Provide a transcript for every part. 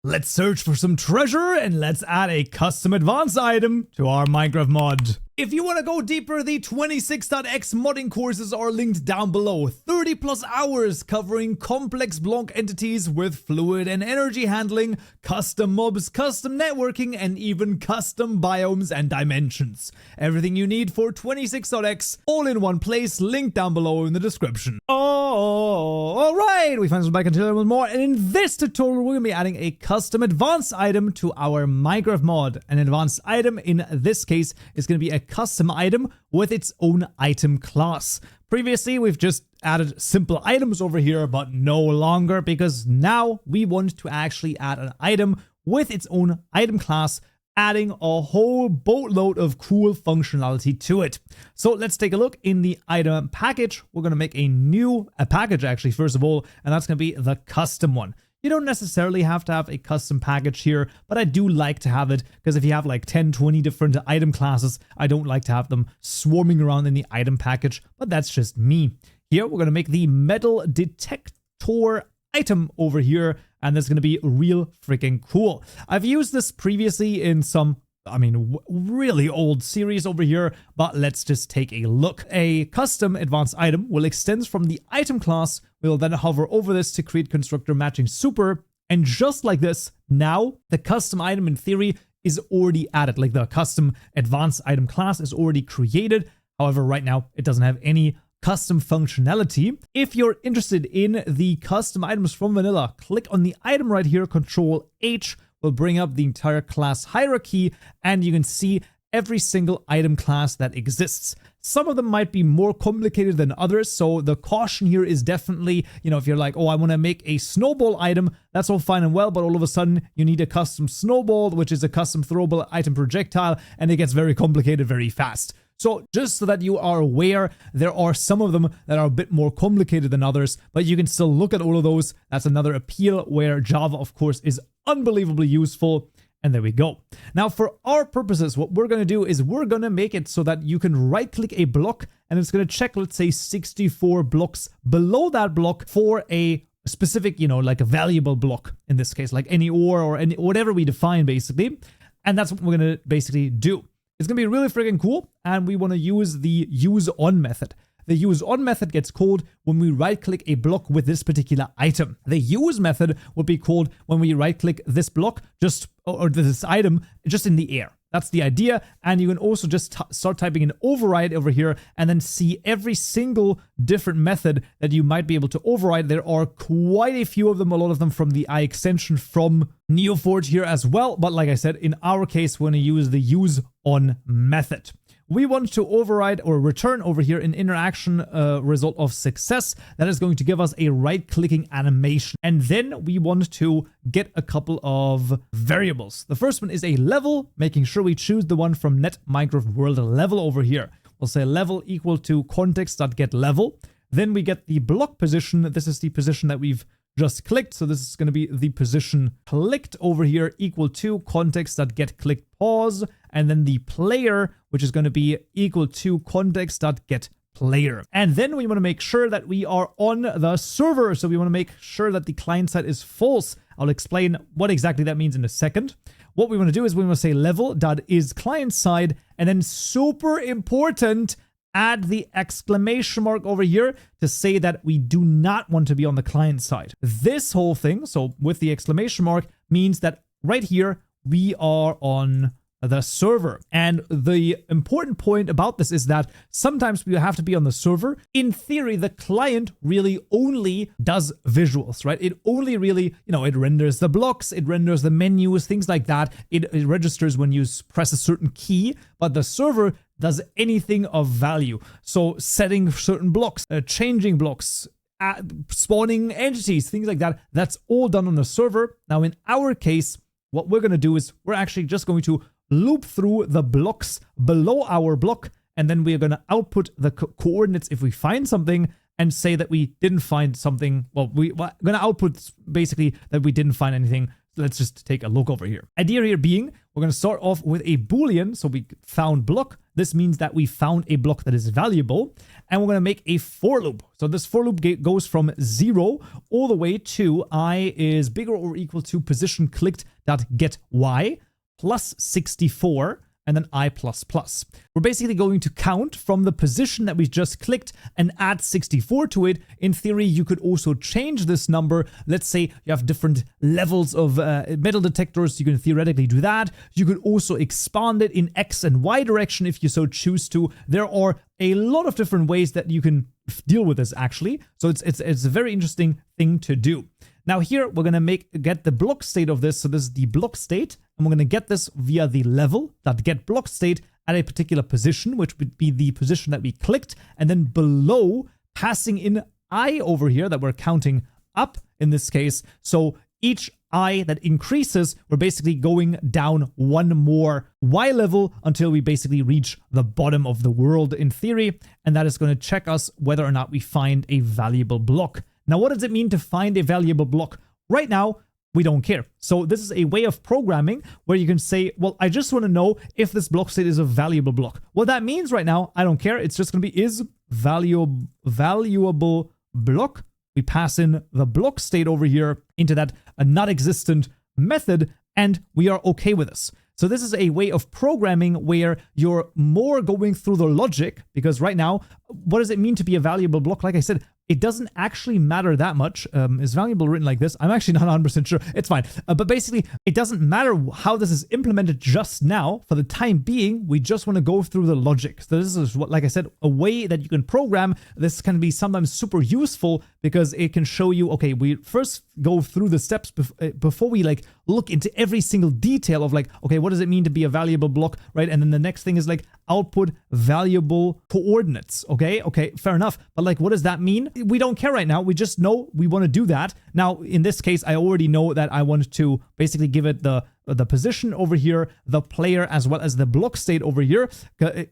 Let's search for some treasure and let's add a custom advanced item to our Minecraft mod. If you want to go deeper, the 26.x modding courses are linked down below. 30 plus hours covering complex block entities with fluid and energy handling, custom mobs, custom networking, and even custom biomes and dimensions. Everything you need for 26.x all in one place, linked down below in the description. Alright, we found some back until with more, and in this tutorial we're going to be adding a custom advanced item to our Minecraft mod. An advanced item in this case is going to be a custom item with its own item class. Previously, we've just added simple items over here, but no longer, because now we want to actually add an item with its own item class, adding a whole boatload of cool functionality to it. So let's take a look in the item package. We're going to make a new package actually, first of all, and that's going to be the custom one. You don't necessarily have to have a custom package here, but I do like to have it because if you have like 10, 20 different item classes, I don't like to have them swarming around in the item package, but that's just me. Here, we're going to make the metal detector item over here, and that's going to be real freaking cool. I've used this previously in some really old series over here, but let's just take a look. A custom advanced item will extend from the item class. We'll then hover over this to create constructor matching super. And just like this, now the custom item in theory is already added. Like the custom advanced item class is already created. However, right now it doesn't have any custom functionality. If you're interested in the custom items from vanilla, click on the item right here, Control H will bring up the entire class hierarchy, and you can see every single item class that exists. Some of them might be more complicated than others, so the caution here is definitely, if you're like, oh, I want to make a snowball item, that's all fine and well, but all of a sudden you need a custom snowball, which is a custom throwable item projectile, and it gets very complicated very fast. So just so that you are aware, there are some of them that are a bit more complicated than others, but you can still look at all of those. That's another appeal where Java, of course, is unbelievably useful. And there we go. Now, for our purposes, what we're going to do is we're going to make it so that you can right-click a block, and it's going to check, let's say, 64 blocks below that block for a specific, like a valuable block in this case, like any ore or any whatever we define, basically. And that's what we're going to basically do. It's going to be really freaking cool, and we want to use the useOn method. The useOn method gets called when we right-click a block with this particular item. The use method would be called when we right-click this block or this item just in the air. That's the idea, and you can also just start typing an override over here and then see every single different method that you might be able to override. There are quite a few of them, a lot of them from the I extension from NeoForge here as well, but like I said, in our case, we're going to use the useOn method. We want to override or return over here an interaction result of success that is going to give us a right-clicking animation. And then we want to get a couple of variables. The first one is a level, making sure we choose the one from net Minecraft world level over here. We'll say level equal to context.getLevel. Then we get the block position. This is the position that we've just clicked. So this is going to be the position clicked over here equal to context.getClickedPause. And then the player, which is going to be equal to context.getPlayer. And then we want to make sure that we are on the server. So we want to make sure that the client side is false. I'll explain what exactly that means in a second. What we want to do is we want to say level.isClientSide, and then super important, add the exclamation mark over here to say that we do not want to be on the client side. This whole thing, so with the exclamation mark, means that right here we are on the server. And the important point about this is that sometimes we have to be on the server. In theory, the client really only does visuals, right? It only really, it renders the blocks, it renders the menus, things like that. It registers when you press a certain key, but the server does anything of value. So setting certain blocks, changing blocks, spawning entities, things like that, that's all done on the server. Now, in our case, what we're going to do is we're actually just going to loop through the blocks below our block, and then we're going to output the coordinates if we find something and say that we didn't find something. Well, we're going to output basically that we didn't find anything. Let's just take a look over here. Idea here being, we're going to start off with a Boolean. So we found block. This means that we found a block that is valuable, and we're going to make a for loop. So this for loop goes from 0 all the way to I is bigger or equal to position clicked dot get y plus 64, and then I++. We're basically going to count from the position that we just clicked and add 64 to it. In theory, you could also change this number. Let's say you have different levels of metal detectors. You can theoretically do that. You could also expand it in X and Y direction if you so choose to. There are a lot of different ways that you can deal with this, actually. So it's a very interesting thing to do. Now here, we're going to get the block state of this. So this is the block state, and we're going to get this via the level.getBlockState at a particular position, which would be the position that we clicked, and then below passing in I over here that we're counting up in this case. So each I that increases, we're basically going down one more Y level until we basically reach the bottom of the world in theory, and that is going to check us whether or not we find a valuable block. Now, what does it mean to find a valuable block? Right now, we don't care. So this is a way of programming where you can say, well, I just want to know if this block state is a valuable block. What that means right now, I don't care. It's just going to be is valuable block. We pass in the block state over here into that not existent method, and we are okay with this. So this is a way of programming where you're more going through the logic, because right now, what does it mean to be a valuable block? Like I said, it doesn't actually matter that much. Is valuable written like this? I'm actually not 100% sure. It's fine. But basically, it doesn't matter how this is implemented just now. For the time being, we just want to go through the logic. So this is what, like I said, a way that you can program. This can be sometimes super useful because it can show you, okay, we first go through the steps before we like look into every single detail of like, okay, what does it mean to be a valuable block, right? And then the next thing is like output valuable coordinates. Okay, fair enough. But like, what does that mean? We don't care right now. We just know we want to do that. Now, in this case, I already know that I want to basically give it the position over here, the player, as well as the block state over here,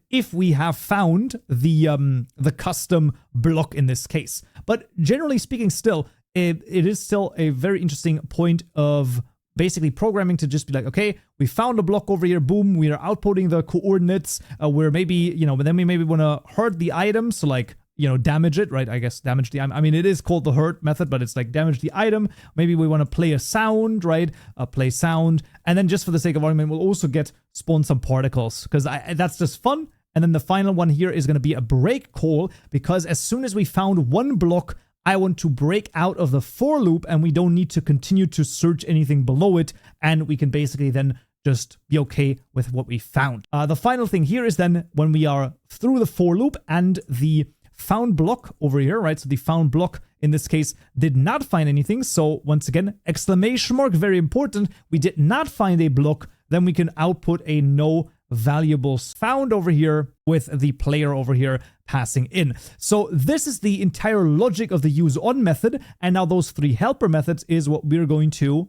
if we have found the custom block in this case. But generally speaking, still, it is still a very interesting point of basically programming to just be like, okay, we found a block over here, boom, we are outputting the coordinates, where maybe, but then we maybe want to hurt the item, so like, damage it, right? I guess damage the item. I mean, it is called the hurt method, but it's like damage the item. Maybe we want to play a sound, right? Play sound. And then just for the sake of argument, we'll also spawn some particles, because that's just fun. And then the final one here is going to be a break call, because as soon as we found one block, I want to break out of the for loop, and we don't need to continue to search anything below it, and we can basically then just be okay with what we found. The final thing here is then when we are through the for loop and the found block over here, right? So the found block in this case did not find anything. So once again, exclamation mark, very important. We did not find a block. Then we can output a no valuables found over here with the player over here passing in. So this is the entire logic of the use on method. And now those three helper methods is what we're going to,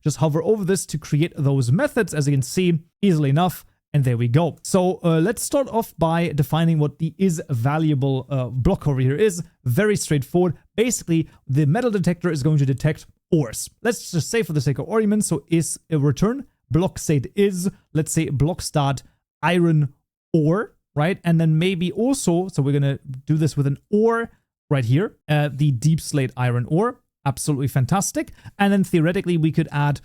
just hover over this to create those methods, as you can see, easily enough. And there we go. So let's start off by defining what the is valuable block over here is. Very straightforward. Basically, the metal detector is going to detect ores. Let's just say for the sake of argument, so is a return block state is, let's say, block start iron ore, right? And then maybe also, so we're going to do this with an ore right here, the deep slate iron ore. Absolutely fantastic. And then theoretically, we could add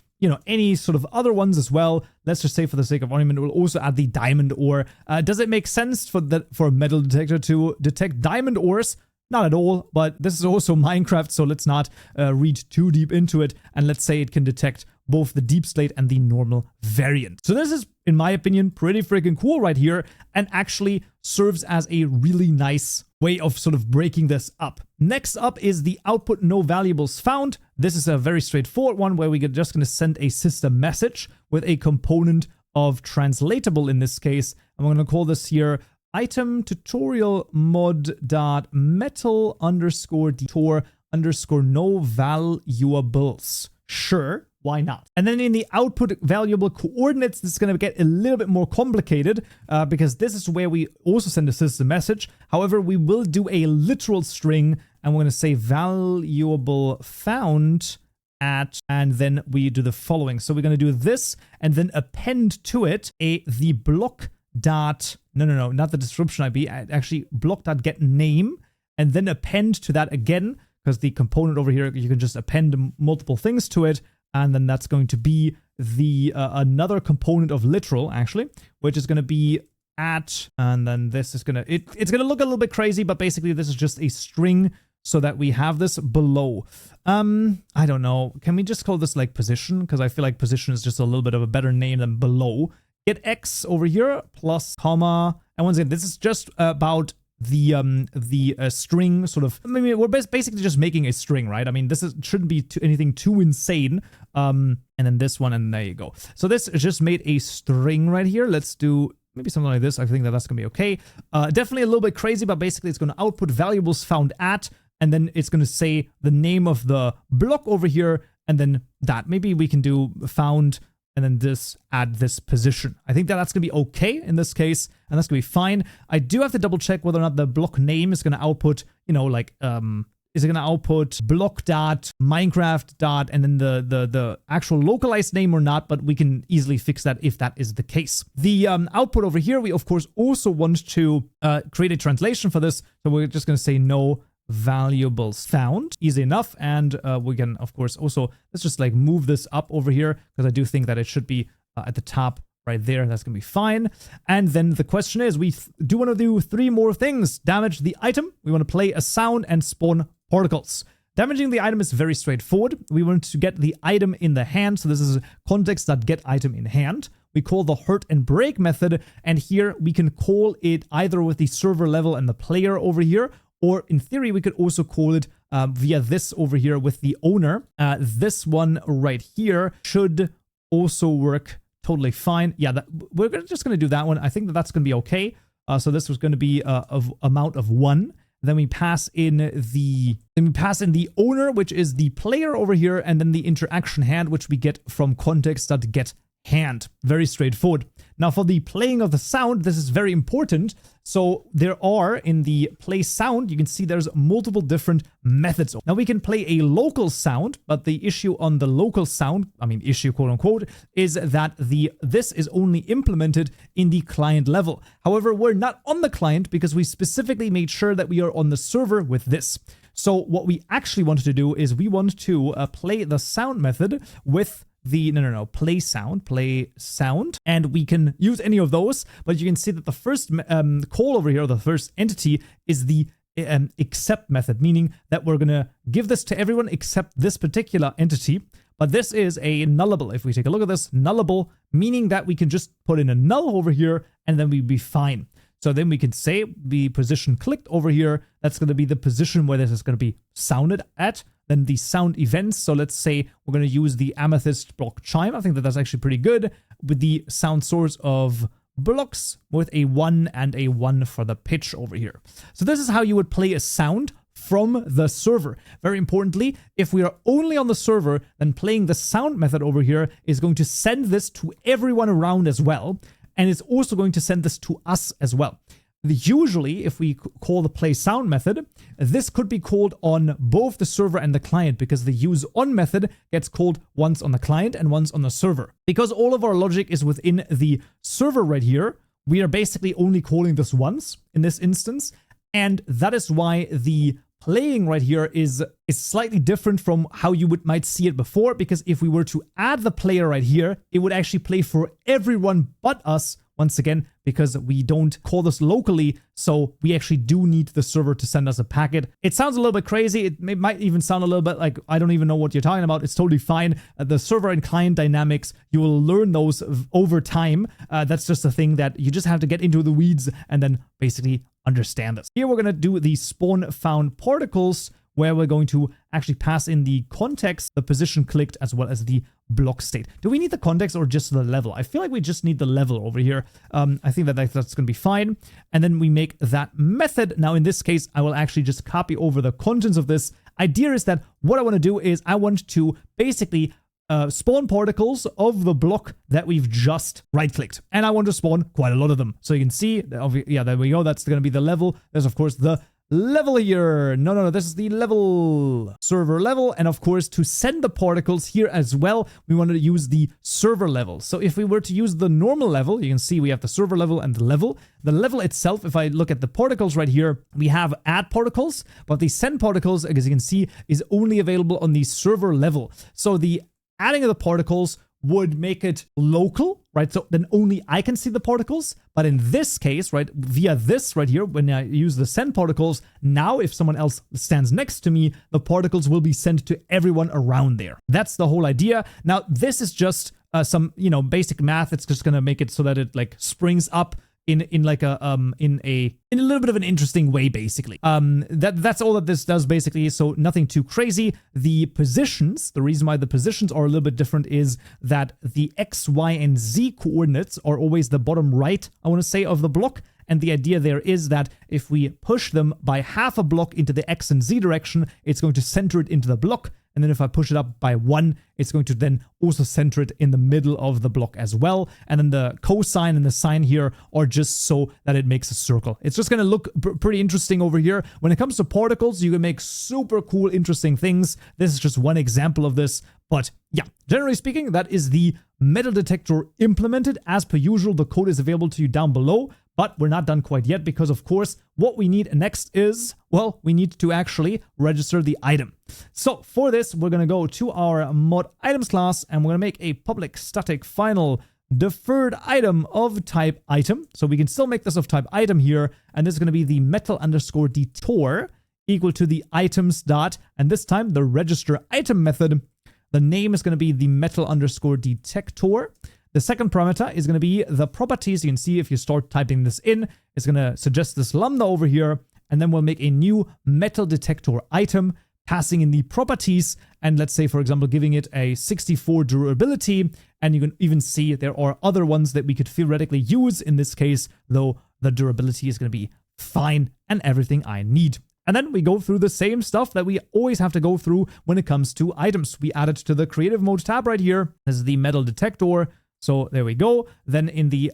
any sort of other ones as well. Let's just say for the sake of argument, we'll also add the diamond ore. Does it make sense for a metal detector to detect diamond ores? Not at all, but this is also Minecraft, so let's not read too deep into it. And let's say it can detect both the deep slate and the normal variant. So this is, in my opinion, pretty freaking cool right here, and actually serves as a really nice way of sort of breaking this up. Next up is the output no valuables found. This is a very straightforward one where we're just going to send a system message with a component of translatable in this case. And we're going to call this here item tutorial mod dot metal underscore detour underscore no valuables. Sure. Why not? And then in the output valuable coordinates, this is going to get a little bit more complicated because this is where we also send a system message. However, we will do a literal string, and we're going to say valuable found at, and then we do the following. So we're going to do this and then append to it the block dot, no, not the description IP, actually block dot get name, and then append to that again, because the component over here, you can just append multiple things to it, and then that's going to be the another component of literal, actually, which is going to be at, and then this is going to, it's going to look a little bit crazy, but basically this is just a string so that we have this below. I don't know. Can we just call this like position? Because I feel like position is just a little bit of a better name than below. Get X over here plus comma. And once again, this is just about the string sort of, I mean, we're basically just making a string, right? I mean, this shouldn't be anything too insane. And then this one, and there you go. So this just made a string right here. Let's do maybe something like this. I think that's going to be okay. Definitely a little bit crazy, but basically it's going to output variables found at, and then it's going to say the name of the block over here, and then that. Maybe we can do found, and then this, add this position. I think that's going to be okay in this case, and that's going to be fine. I do have to double check whether or not the block name is going to output, you know, like, is it going to output block dot Minecraft dot and then the actual localized name or not, but we can easily fix that if that is the case. The output over here, we of course also want to create a translation for this, so we're just going to say no valuables found. Easy enough. And we can of course also, let's just like move this up over here, because I do think that it should be at the top right there. That's gonna be fine. And then the question is, we do want to do 3 more things. Damage the item, we want to play a sound, and spawn particles. Damaging the item is very straightforward. We want to get the item in the hand, so this is context.getItem in hand. We call the hurt and break method, and here we can call it either with the server level and the player over here, or in theory, we could also call it via this over here with the owner. This one right here should also work totally fine. Yeah, we're just going to do that one. I think that's going to be okay. So this was going to be of amount of 1. Then we pass in the owner, which is the player over here, and then the interaction hand, which we get from context.getHand. Very straightforward. Now for the playing of the sound, this is very important. So there are, in the play sound, you can see there's multiple different methods. Now we can play a local sound, but the issue on the local sound, I mean issue quote unquote, is that this is only implemented in the client level. However, we're not on the client because we specifically made sure that we are on the server with this. So what we actually wanted to do is we want to play the sound method with the play sound, and we can use any of those, but you can see that the first call over here, the first entity, is the except method, meaning that we're gonna give this to everyone except this particular entity. But this is a nullable. If we take a look at this, nullable, meaning that we can just put in a null over here and then we'd be fine. So then we can say the position clicked over here, that's going to be the position where this is going to be sounded at. Then the sound events, so let's say we're going to use the amethyst block chime. I think that's actually pretty good, with the sound source of blocks with a 1 and a 1 for the pitch over here. So this is how you would play a sound from the server. Very importantly, if we are only on the server, then playing the sound method over here is going to send this to everyone around as well. And it's also going to send this to us as well. Usually, if we call the play sound method, this could be called on both the server and the client, because the use on method gets called once on the client and once on the server. Because all of our logic is within the server right here, we are basically only calling this once in this instance. And that is why the playing right here is slightly different from how you might see it before, because if we were to add the player right here, it would actually play for everyone but us, once again, because we don't call this locally, so we actually do need the server to send us a packet. It sounds a little bit crazy. It might even sound a little bit like I don't even know what you're talking about. It's totally fine. The server and client dynamics, you will learn those over time. That's just a thing that you just have to get into the weeds and then basically understand this. Here we're going to do the spawn found particles, where we're going to actually pass in the context, the position clicked, as well as the block state. Do we need the context or just the level? I feel like we just need the level over here. I think that's going to be fine. And then we make that method. Now, in this case, I will actually just copy over the contents of this. Idea is that what I want to do is I want to basically spawn particles of the block that we've just right-clicked. And I want to spawn quite a lot of them. So you can see, yeah, there we go. That's going to be the level. There's, of course, the level here. No, this is the level, server level. And of course, to send the particles here as well, we want to use the server level. So if we were to use the normal level, you can see we have the server level and the level. The level itself, if I look at the particles right here, we have add particles, but the send particles, as you can see, is only available on the server level. So the adding of the particles would make it local, right? So then only I can see the particles. But in this case, right, via this right here, when I use the send particles, now if someone else stands next to me, the particles will be sent to everyone around there. That's the whole idea. Now, this is just some, basic math. It's just going to make it so that it like springs up in a little bit of an interesting way, basically. That's all that this does, basically. So nothing too crazy. The positions, the reason why the positions are a little bit different is that the X, Y, and Z coordinates are always the bottom right, I want to say, of the block. And the idea there is that if we push them by half a block into the X and Z direction, it's going to center it into the block. And then if I push it up by 1, it's going to then also center it in the middle of the block as well. And then the cosine and the sine here are just so that it makes a circle. It's just going to look pretty interesting over here. When it comes to particles, you can make super cool, interesting things. This is just one example of this. But yeah, generally speaking, that is the metal detector implemented. As per usual, the code is available to you down below. But we're not done quite yet because, of course, what we need next is, well, we need to actually register the item. So for this, we're going to go to our mod items class and we're going to make a public static final deferred item of type item. So we can still make this of type item here. And this is going to be the metal underscore detector equal to the items dot. And this time the register item method, the name is going to be the metal underscore detector. The second parameter is going to be the properties. You can see if you start typing this in, it's going to suggest this lambda over here. And then we'll make a new metal detector item, passing in the properties. And let's say, for example, giving it a 64 durability. And you can even see there are other ones that we could theoretically use in this case, though the durability is going to be fine and everything I need. And then we go through the same stuff that we always have to go through when it comes to items. We add it to the creative mode tab right here. This is the metal detector. So there we go. Then in the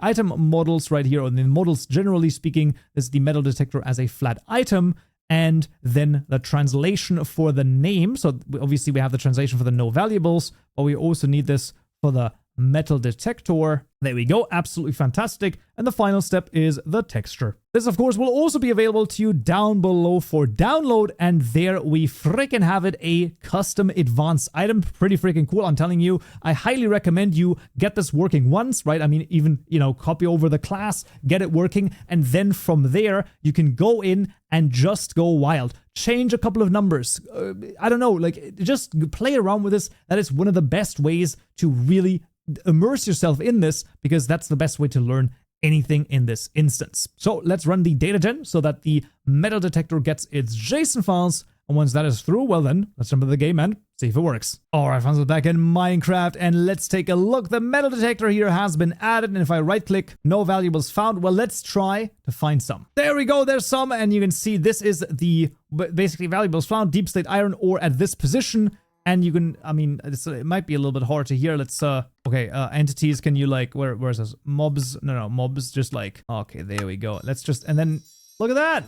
item models right here, or in the models generally speaking, this is the metal detector as a flat item. And then the translation for the name. So obviously we have the translation for the no variables, but we also need this for the metal detector. There we go. Absolutely fantastic. And the final step is the texture. This, of course, will also be available to you down below for download. And there we freaking have it, a custom advanced item. Pretty freaking cool. I'm telling you, I highly recommend you get this working once, right? I mean, even, copy over the class, get it working. And then from there, you can go in and just go wild. Change a couple of numbers. I don't know, like just play around with this. That is one of the best ways to really immerse yourself in this, because that's the best way to learn anything in this instance. So let's run the data gen so that the metal detector gets its JSON files. And once that is through, well then, let's jump into the game and see if it works. All right, friends, we're back in Minecraft and let's take a look. The metal detector here has been added. And if I right click, no valuables found. Well, let's try to find some. There we go. There's some. And you can see this is the basically valuables found, deep slate iron ore at this position. And you can, I mean, it might be a little bit hard to hear. Let's, okay, entities, can you like, where is this? Mobs, no, mobs, just like, okay, there we go. Let's just, and then look at that.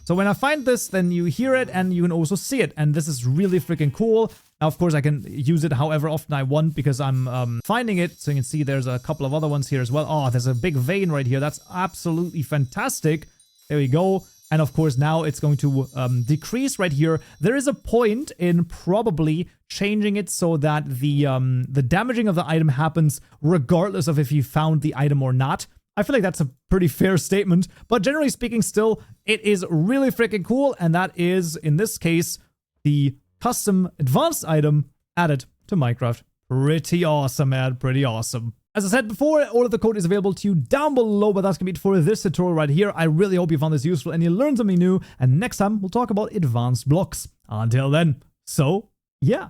So when I find this, then you hear it and you can also see it. And this is really freaking cool. Now, of course, I can use it however often I want because I'm finding it. So you can see there's a couple of other ones here as well. Oh, there's a big vein right here. That's absolutely fantastic. There we go. And of course, now it's going to decrease right here. There is a point in probably changing it so that the damaging of the item happens regardless of if you found the item or not. I feel like that's a pretty fair statement, but generally speaking, still, it is really freaking cool. And that is, in this case, the custom advanced item added to Minecraft. Pretty awesome, man. Pretty awesome. As I said before, all of the code is available to you down below, but that's going to be it for this tutorial right here. I really hope you found this useful and you learned something new. And next time, we'll talk about advanced blocks. Until then, so, yeah.